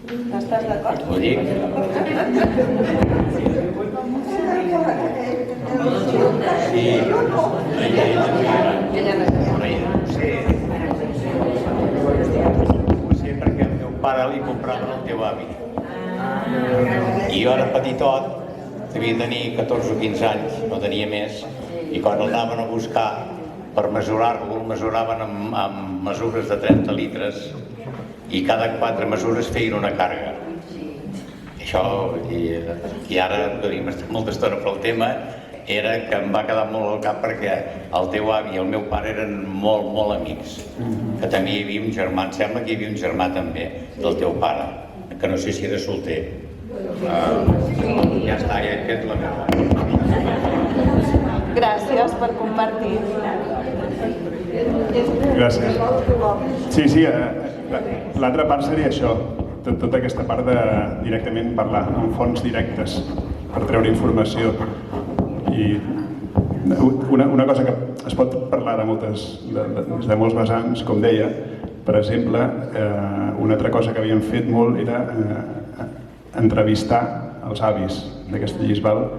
Estàs d'acord? Ho dic? Sí. Ho sé perquè el teu pare li comprava al teu avi. I jo era petitot, devia tenir 14 o 15 anys, no tenia més, i quan el anaven a buscar per mesurar-lo, el mesuraven amb mesures de 30 litres i cada 4 mesures feien una càrrega. Això, i ara podríem estar molta estona pel tema, era que em va quedar molt al cap perquè el teu avi i el meu pare eren molt, molt amics. Que també hi havia un germà, em sembla que hi havia un germà també del teu pare, que no sé si era solter. Ja està, ja he fet la meva. Gràcies per compartir. Gràcies. Sí, l'altra part seria això, tota aquesta part de directament parlar amb fonts directes per treure informació. I una cosa que es pot parlar de molts vessants, com deia, per exemple, una altra cosa que havíem fet molt era entrevistar els avis d'aquesta Llisbal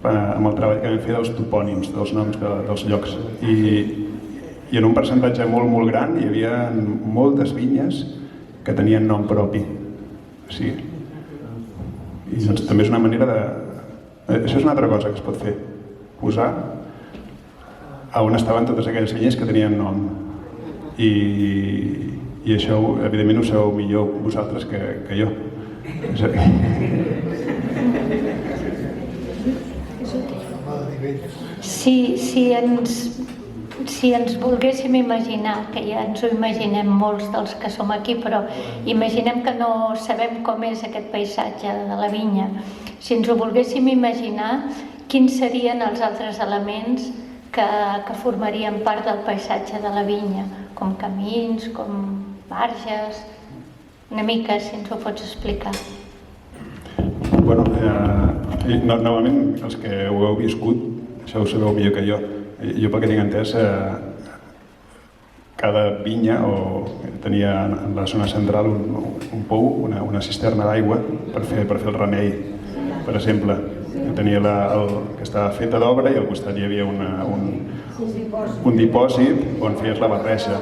amb el treball que vam fer dels topònims, dels noms dels llocs. I en un percentatge molt, molt gran hi havia moltes vinyes que tenien nom propi. Sí. I doncs també és una manera de... Això és una altra cosa que es pot fer, posar a on estaven totes aquelles vinyes que tenien nom. I això, evidentment, ho sabeu millor vosaltres que jo. És a dir... Si ens volguéssim imaginar, que ja ens ho imaginem molts dels que som aquí, però imaginem que no sabem com és aquest paisatge de la vinya. Si ens ho volguéssim imaginar, quins serien els altres elements que formarien part del paisatge de la vinya? Com camins, com marges... Una mica, si ens ho pots explicar. Bueno, normalment els que ho heu viscut, això ho sabeu millor que jo. Jo pel que tinc entès, cada vinya tenia en la zona central un pou, una cisterna d'aigua per fer el remei, per exemple. Tenia que estava feta d'obra i al costat hi havia un dipòsit on feies la barreja.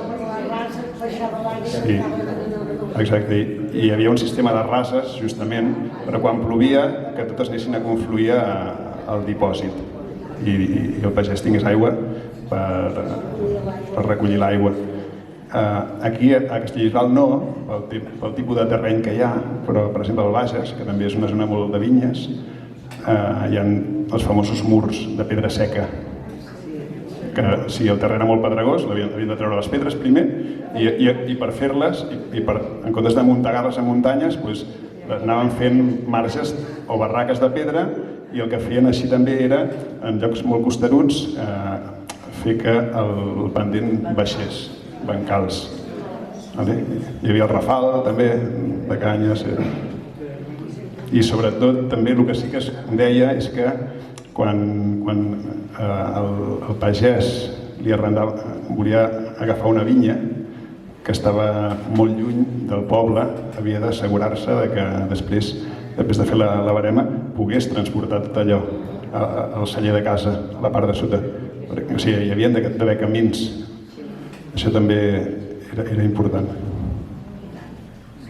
Sí, exacte. I hi havia un sistema de rases, justament, per quan plovia, que totes anessin a confluir al dipòsit i el pagès tingués aigua per recollir l'aigua. Aquí a Castellbisbal no, pel tipus de terreny que hi ha, però per exemple al Bages, que també és una zona molt de vinyes, hi ha els famosos murs de pedra seca, que si el terreny era molt pedregós, havien de treure les pedres primer i per fer-les, en comptes de muntagar-les a muntanyes, anaven fent marges o barraques de pedra, i el que feien així també era, en llocs molt costeruts, fer que el pendent baixés, bancals. Hi havia el rafal també, de canyes. I sobretot també el que sí que es deia és que quan el pagès volia agafar una vinya que estava molt lluny del poble, havia d'assegurar-se que després de fer la barema, pogués transportar tot allò al celler de casa, a la part de sota. O sigui, hi havia d'haver camins. Això també era important. A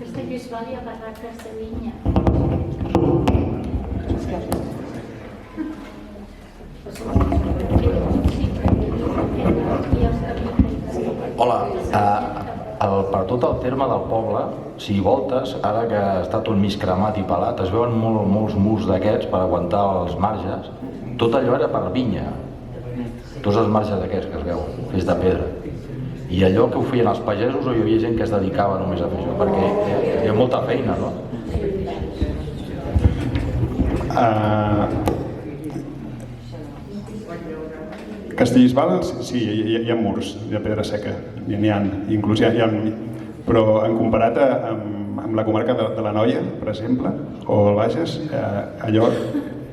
Castellbisbal hi ha barraques de vinya. Hola, per tot el terme del poble, si hi voltes, ara que està tot mig cremat i pelat, es veuen molts murs d'aquests per aguantar els marges. Tot allò era per vinya, tots els marges d'aquests que es veuen, fets de pedra. I allò que ho feien els pagesos o hi havia gent que es dedicava només a fer això? Perquè hi ha molta feina, no? Castellbisbal, sí, hi ha murs de pedra seca, n'hi ha, inclús hi ha, però en comparat amb la comarca de l'Anoia, per exemple, o el Bages, allò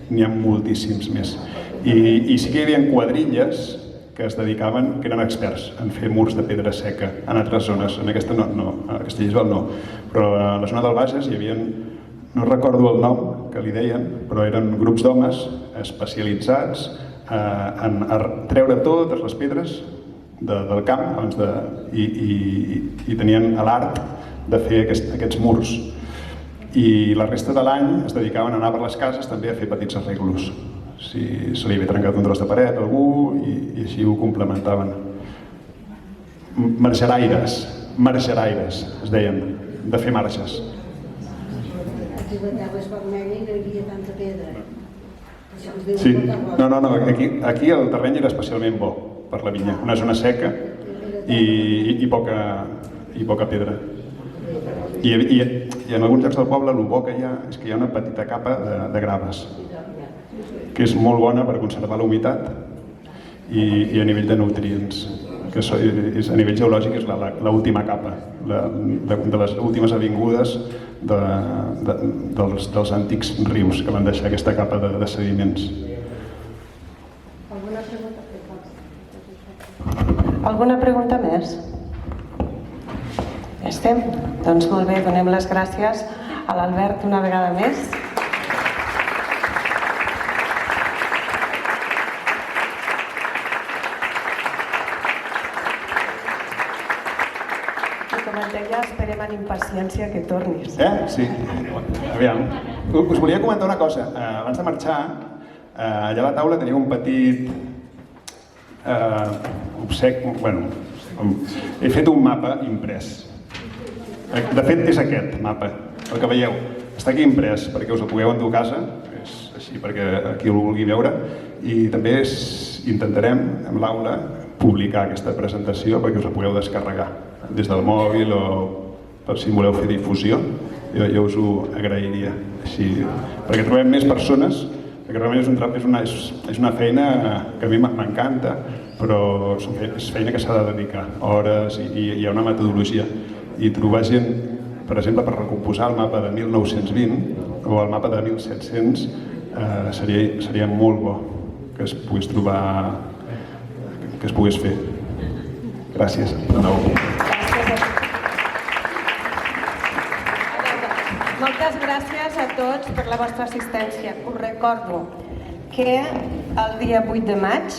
n'hi ha moltíssims més. I sí que hi havia quadrilles que es dedicaven, que eren experts en fer murs de pedra seca en altres zones. En aquesta no, a Castellbisbal no, però a la zona del Bages hi havia, no recordo el nom que li deien, però eren grups d'homes especialitzats en treure totes les pedres del camp i tenien l'art de fer aquests murs. I la resta de l'any es dedicaven a anar per les cases també a fer petits arreglos. Si se li havia trencat un tros de paret a algú i així ho complementaven. Margeraires es deien, de fer marges. Sí, no, aquí el terreny era especialment bo per la vinya, una zona seca i poca pedra. I en alguns llocs del poble el bo que hi ha és que hi ha una petita capa de graves, que és molt bona per conservar la humitat i a nivell de nutrients, que a nivell geològic és l'última capa, de les últimes avingudes dels antics rius que van deixar aquesta capa de sediments. Alguna pregunta més? Ja estem? Doncs molt bé, donem les gràcies a l'Albert una vegada més. I com et deia, esperem amb impaciència que tornis. Sí, aviam. Us volia comentar una cosa. Abans de marxar, allà a la taula tenia un petit obsec... Bueno, he fet un mapa imprès. De fet, és aquest mapa, el que veieu. Està aquí imprès perquè us el pugueu endur a casa, és així perquè qui el vulgui veure, i també intentarem, amb l'aula, publicar aquesta presentació perquè us la pugueu descarregar des del mòbil o per si voleu fer difusió. Jo us ho agrairia, així, perquè trobem més persones, perquè realment és una feina que a mi m'encanta, però és feina que s'ha de dedicar hores i hi ha una metodologia. I trobar gent, per exemple, per recomposar el mapa de 1920 o el mapa de 1700 seria molt bo que es pogués trobar, que es pogués fer. Gràcies de nou. Moltes gràcies a tots per la vostra assistència. Us recordo que el dia 8 de maig